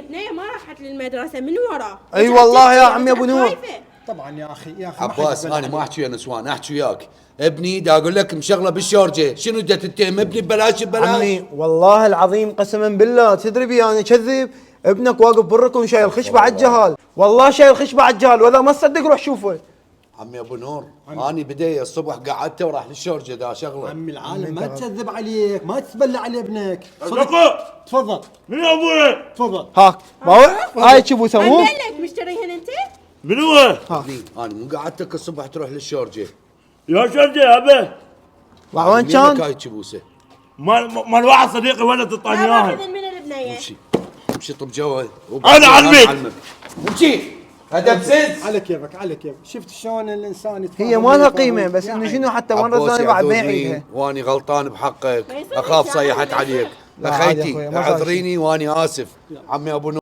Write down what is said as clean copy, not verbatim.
بنية ما راحت للمدرسة من ورا. اي والله يا عمي ابو نور. طبعا يا اخي عباس انا ما احكي يا نسوان، احكي وياك. ابني دا اقول لك مشغله بالشورجه، شنو دا تتهم ابني ببلاش ببلاش؟ عمي والله العظيم قسما بالله تدري بي انا كذب. ابنك واقف بالركن شايل خشبه على الجهال، والله شايل خشبه على الجهال، واذا ما تصدق روح شوفه. عمي ابو نور اني بدايه الصبح قعدته وراح للشورجه دا شغله. عمي العالم ما تكذب عليك، ما تتبلع على ابنك. تفضل. من ابوي؟ تفضل. هاك هاي شوفوا سموه. قال لك مشتريهن انت؟ من هو؟ ابني انا مو قعدتك الصبح تروح للشورجه. يا شرجة يا ابي. وين كان؟ هاي تشبوسه مال واحد صديقي ولد الطاني لا اياها. واحد من البنية. امشي طب جوا. انا علمك. امشي هذا بزز. على كيفك على كيفك. شفت شلون الانسان يتفاهم؟ هي ما لها قيمه، بس انه شنو حتى مره عباس ثانيه بعد ما يعذرني يعيدها. واني غلطان بحقك، ما يصير اخاف لك صيحت يا عليك. لا عادي يا اخيتي أخوي، ما صار شي. اعذريني واني اسف. عمي ابو نور